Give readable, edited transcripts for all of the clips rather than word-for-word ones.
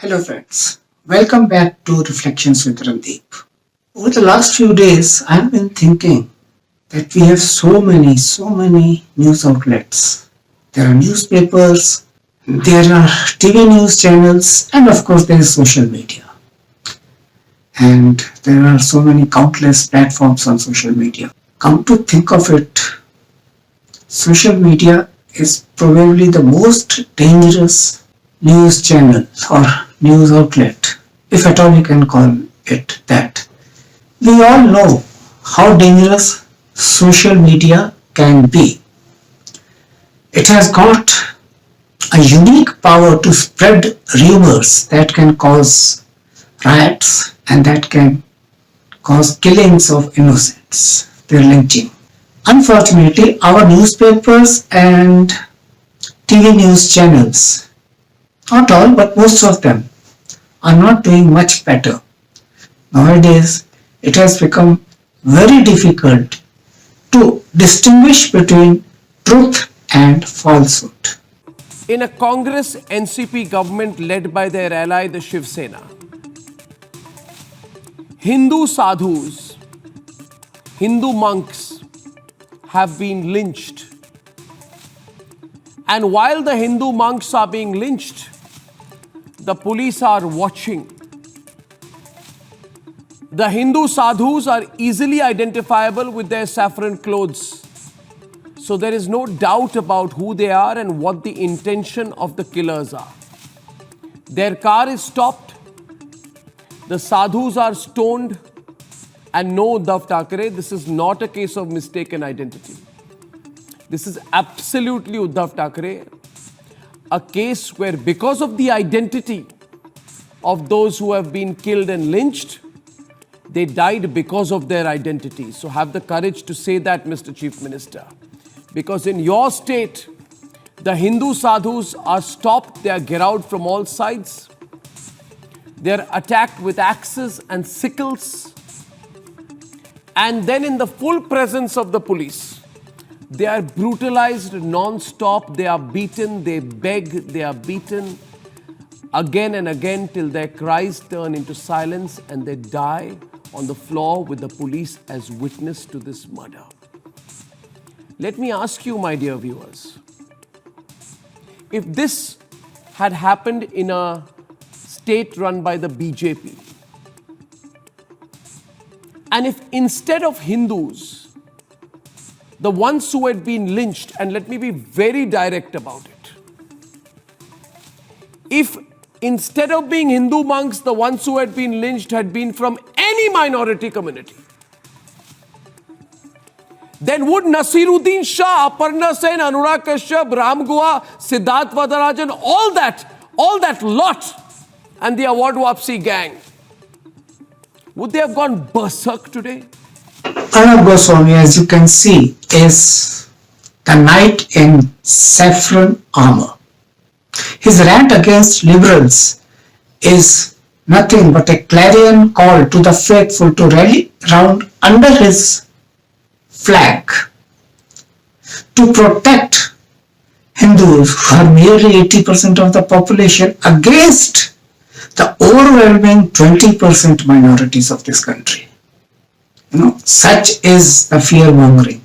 Hello friends, welcome back to Reflections with Randeep. Over the last few days, I have been thinking that we have so many news outlets. There are newspapers, there are TV news channels, and of course there is social media. And there are so many countless platforms on social media. Come to think of it, social media is probably the most dangerous news channel or news outlet, if at all you can call it that. We all know how dangerous social media can be. It has got a unique power to spread rumors that can cause riots and that can cause killings of innocents, their lynching. Unfortunately, our newspapers and TV news channels, not all but most of them, are not doing much better. Nowadays, it has become very difficult to distinguish between truth and falsehood. In a Congress NCP government led by their ally, the Shiv Sena, Hindu sadhus, Hindu monks have been lynched. And while the Hindu monks are being lynched, the police are watching. The Hindu sadhus are easily identifiable with their saffron clothes. So there is no doubt about who they are and what the intention of the killers are. Their car is stopped. The sadhus are stoned. And no, Uddhav Thackeray, this is not a case of mistaken identity. This is absolutely, Uddhav Thackeray, a case where because of the identity of those who have been killed and lynched, they died because of their identity. So have the courage to say that, Mr. Chief Minister. Because in your state, the Hindu sadhus are stopped, they are geared from all sides. They are attacked with axes and sickles. And then in the full presence of the police, they are brutalized non-stop, they are beaten, they beg, they are beaten again and again till their cries turn into silence and they die on the floor with the police as witness to this murder. Let me ask you, my dear viewers, if this had happened in a state run by the BJP, and if instead of Hindus, the ones who had been lynched, and let me be very direct about it, if instead of being Hindu monks, the ones who had been lynched had been from any minority community, then would Nasiruddin Shah, Aparna Sen, Anurag Kashyap, Ram Gua, Siddharth Varadarajan, all that lot, and the Award Wapsi gang, would they have gone berserk today? Arnab Goswami, as you can see, is the knight in saffron armor. His rant against liberals is nothing but a clarion call to the faithful to rally round under his flag to protect Hindus, who are nearly 80% of the population, against the overwhelming 20% minorities of this country. Such is the fear-mongering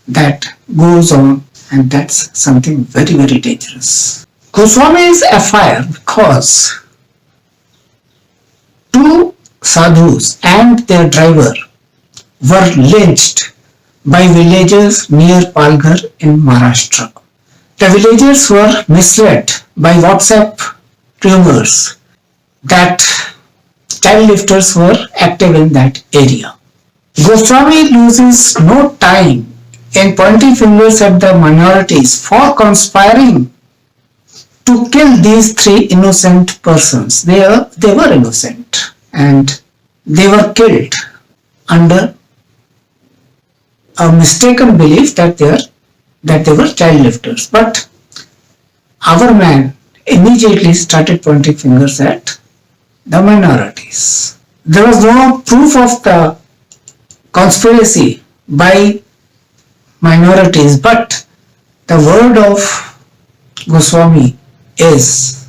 that goes on, and that's something very dangerous. Goswami is afire because two sadhus and their driver were lynched by villagers near Palghar in Maharashtra. The villagers were misled by WhatsApp rumors that child lifters were active in that area. Goswami loses no time in pointing fingers at the minorities for conspiring to kill these three innocent persons. They were innocent and they were killed under a mistaken belief that they were child lifters. But our man immediately started pointing fingers at the minorities. There was no proof of the conspiracy by minorities, but the word of Goswami is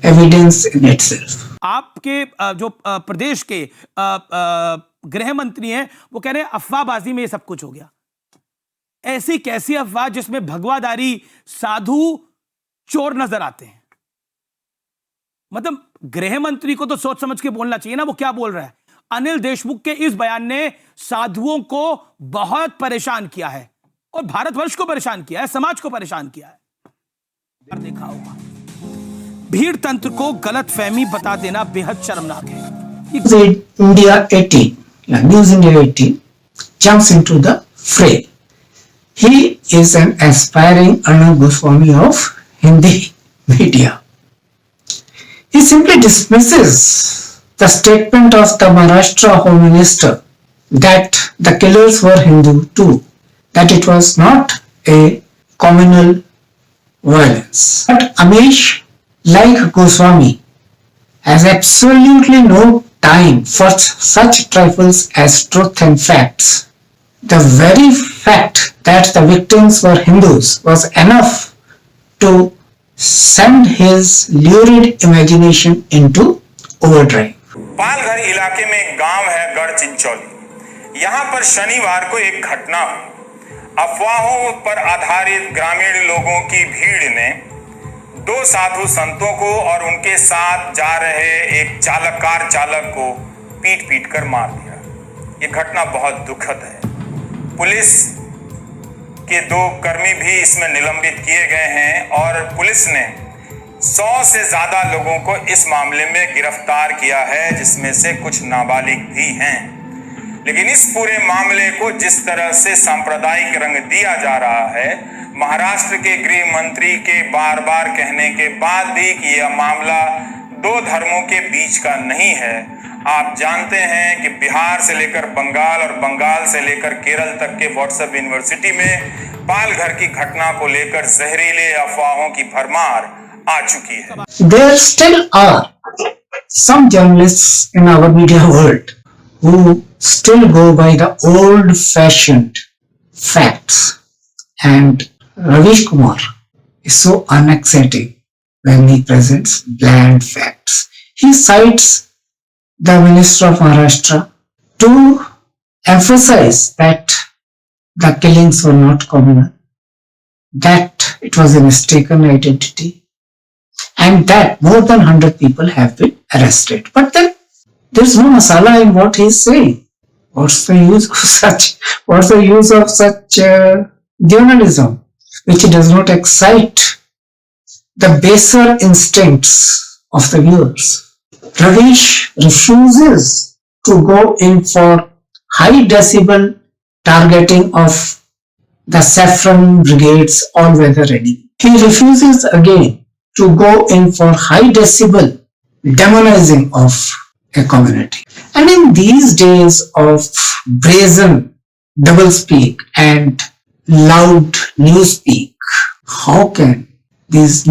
evidence in itself. आपके जो प्रदेश के गृह मंत्री हैं वो कह रहे हैं अफवाहबाजी में ये सब कुछ हो गया। ऐसी कैसी अफवाह जिसमें भगवाधारी साधु चोर नजर आते हैं? मतलब गृह मंत्री को तो सोच समझ के बोलना चाहिए ना, वो क्या बोल रहा है। अनिल देशमुख के इस बयान ने साधुओं को बहुत परेशान किया है और भारतवर्ष को परेशान किया है, समाज को परेशान किया है। देखा होगा भीड़ तंत्र को गलत फहमी बता देना बेहद शर्मनाक है। India 18, News India 18 jumps into the fray. He is an aspiring Arnab Goswami of Hindi media. He simply dismisses the statement of the Maharashtra Home Minister that the killers were Hindu too, that it was not a communal violence. But Amish, like Goswami, has absolutely no time for such trifles as truth and facts. The very fact that the victims were Hindus was enough to send his lurid imagination into overdrive. Palghar इलाके में एक गांव है गढ़ चिंचोली। यहां पर शनिवार को एक घटना हुई। अफवाहों पर आधारित ग्रामीण लोगों की भीड़ ने दो साधु संतों को और उनके साथ जा रहे एक कार चालक को पीट कर मार दिया। ये घटना बहुत दुखद है। पुलिस के 2 कर्मी भी इसमें निलंबित किए गए हैं और पुलिस ने 100 से ज्यादा लोगों को इस मामले में गिरफ्तार किया है, जिसमें से कुछ नाबालिग भी हैं। लेकिन इस पूरे मामले को जिस तरह से सांप्रदायिक रंग दिया जा रहा है, महाराष्ट्र के गृह मंत्री के बार बार कहने के बाद भी कि यह मामला 2 धर्मों के बीच का नहीं है। आप जानते हैं कि बिहार से लेकर बंगाल और बंगाल से लेकर केरल तक के व्हाट्सएप यूनिवर्सिटी में पालघर की घटना को लेकर जहरीले अफवाहों की भरमार आ चुकी है। There still are some journalists in our media world who still go by the old-fashioned facts, and Ravish Kumar is so unexciting when he presents bland facts. He cites the Minister of Maharashtra to emphasize that the killings were not communal, that it was a mistaken identity, and that more than 100 people have been arrested. But then there's no masala in what he's saying. What's the use of such journalism which does not excite the baser instincts of the viewers? Ravish refuses to go in for high decibel targeting of the saffron brigade's all-weather enemy. He refuses again to go in for high decibel demonizing of a community. And in these days of brazen doublespeak and loud newspeak, how can these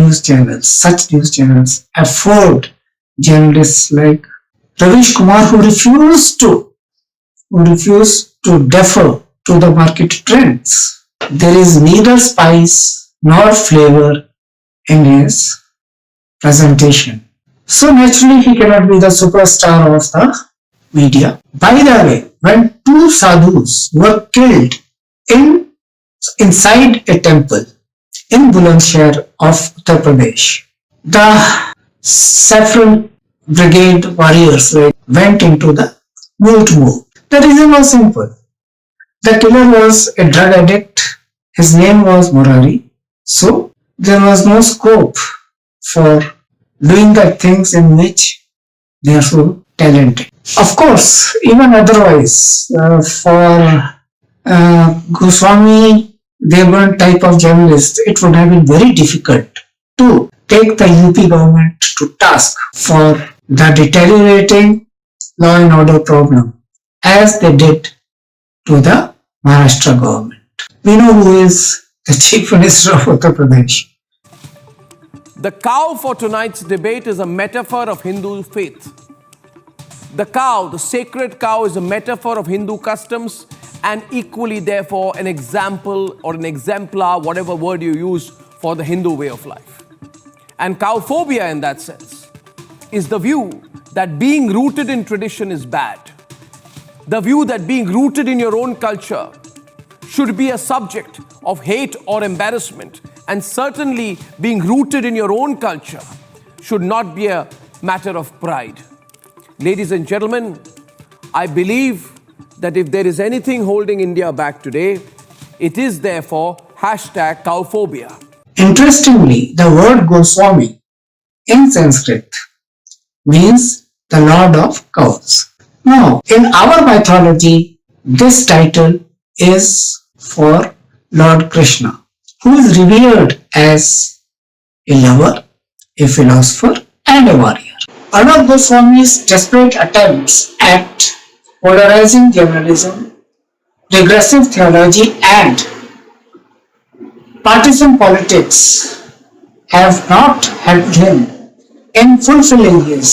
such news channels afford journalists like Ravish Kumar who refuse to defer to the market trends? There is neither spice nor flavor in his presentation. So naturally he cannot be the superstar of the media. By the way, when 2 sadhus were killed inside a temple in Bulandshahr of Uttar Pradesh, the saffron brigade warriors went into the mute mode. The reason was simple. The killer was a drug addict. His name was Murari. So there was no scope for doing the things in which they are so talented. Of course, even otherwise, for Goswami Devgan type of journalists, it would have been very difficult to take the UP government to task for the deteriorating law and order problem as they did to the Maharashtra government. We know who is the Chief Minister of Uttar Pradesh. The cow for tonight's debate is a metaphor of Hindu faith. The cow, the sacred cow, is a metaphor of Hindu customs and equally, therefore, an example or an exemplar, whatever word you use, for the Hindu way of life. And cowphobia in that sense is the view that being rooted in tradition is bad. The view that being rooted in your own culture should be a subject of hate or embarrassment, and certainly being rooted in your own culture should not be a matter of pride. Ladies and gentlemen, I believe that if there is anything holding India back today, it is therefore #cowphobia. Interestingly, the word Goswami in Sanskrit means the Lord of Cows. Now, in our mythology, this title is for Lord Krishna, who is revered as a lover, a philosopher, and a warrior. Arnab Goswami's desperate attempts at polarizing journalism, regressive theology, and partisan politics have not helped him in fulfilling his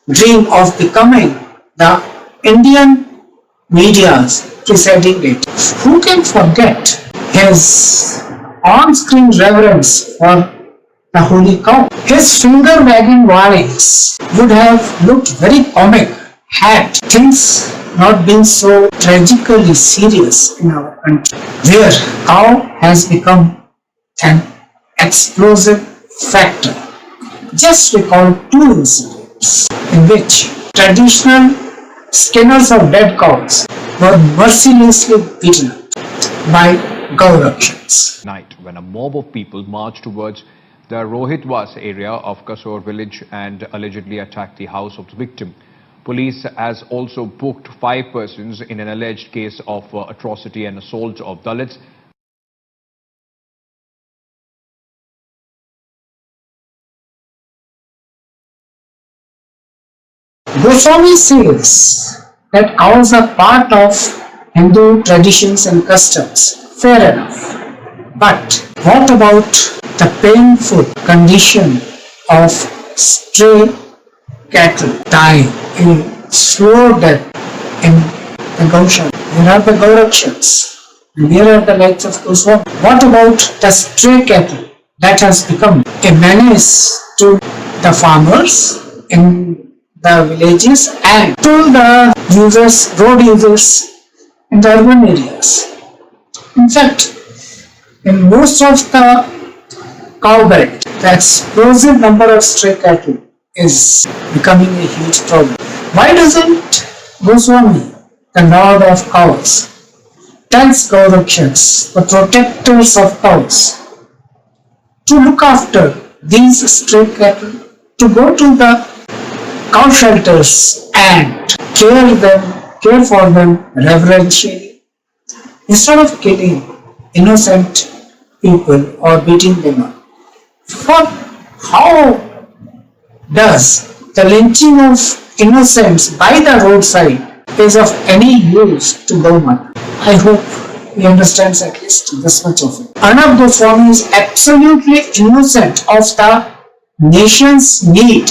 dream of becoming the Indian media's presiding deity. Who can forget his on-screen reverence for the holy cow? His finger-wagging warnings would have looked very comic had things not been so tragically serious in our country, where cow has become an explosive factor. Just recall two incidents in which traditional skinners of dead cows were mercilessly beaten up by Gaurakshans. Night, when a mob of people marched towards the Rohitwas area of Kasur village and allegedly attacked the house of the victim. Police has also booked 5 persons in an alleged case of atrocity and assault of Dalits. Goswami says that cows are part of Hindu traditions and customs. Fair enough. But what about the painful condition of stray cattle dying in slow death in the Gaushala? Where are the Gaurakshans? And where are the likes of Goswami? What about the stray cattle that has become a menace to the farmers in the villages and to the users, road users in the urban areas? In fact, in most of the cow belt, the explosive number of stray cattle is becoming a huge problem. Why doesn't Goswami, the Lord of Cows, tells Gaurakshans, the protectors of cows, to look after these stray cattle, to go to the cow shelters and care for them reverentially, instead of killing innocent people or beating them up? For how does the lynching of innocents by the roadside is of any use to Gaumata? I hope he understands at least this much of it. Arnab Goswami is absolutely innocent of the nation's need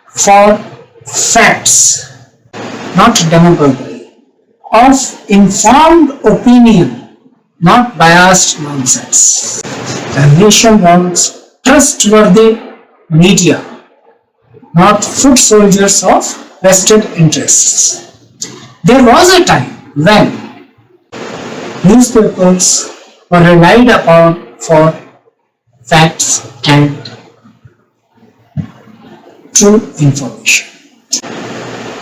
for facts, not demagogy, of informed opinion, not biased nonsense. The nation wants trustworthy media, not foot soldiers of vested interests. There was a time when newspapers were relied upon for facts and true information.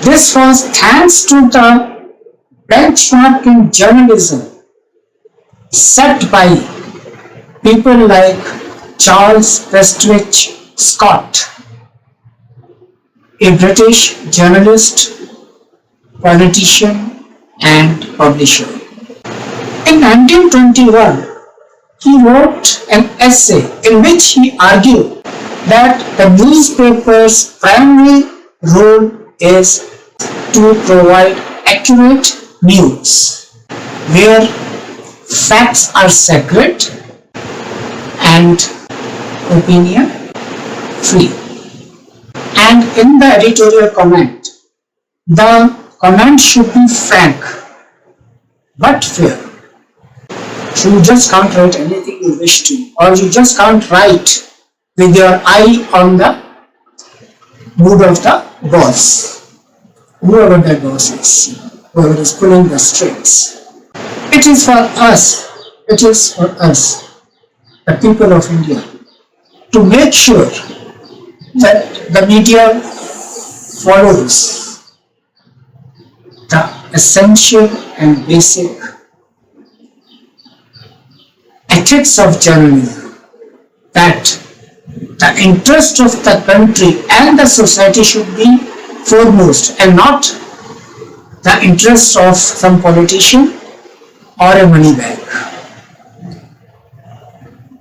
This was thanks to the benchmark in journalism set by people like Charles Prestwich Scott, a British journalist, politician, and publisher. In 1921, he wrote an essay in which he argued that the newspaper's primary role is to provide accurate news, where facts are sacred and opinion free. And in the editorial comment, the comment should be frank but fair. So you just can't write anything you wish to, or you just can't write with your eye on the mood of the boss, whoever that boss is, whoever is pulling the strings. It is for us, the people of India, to make sure that the media follows the essential and basic ethics of journalism, that the interest of the country and the society should be foremost and not the interest of some politician or a money bag.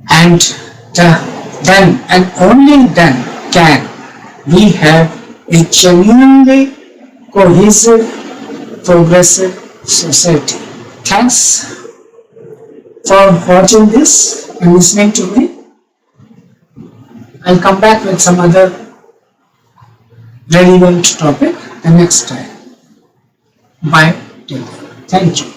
And then and only then can we have a genuinely cohesive, progressive society. Thanks for watching this and listening to me. I'll come back with some other relevant topic the next time. Bye. Take care. Thank you.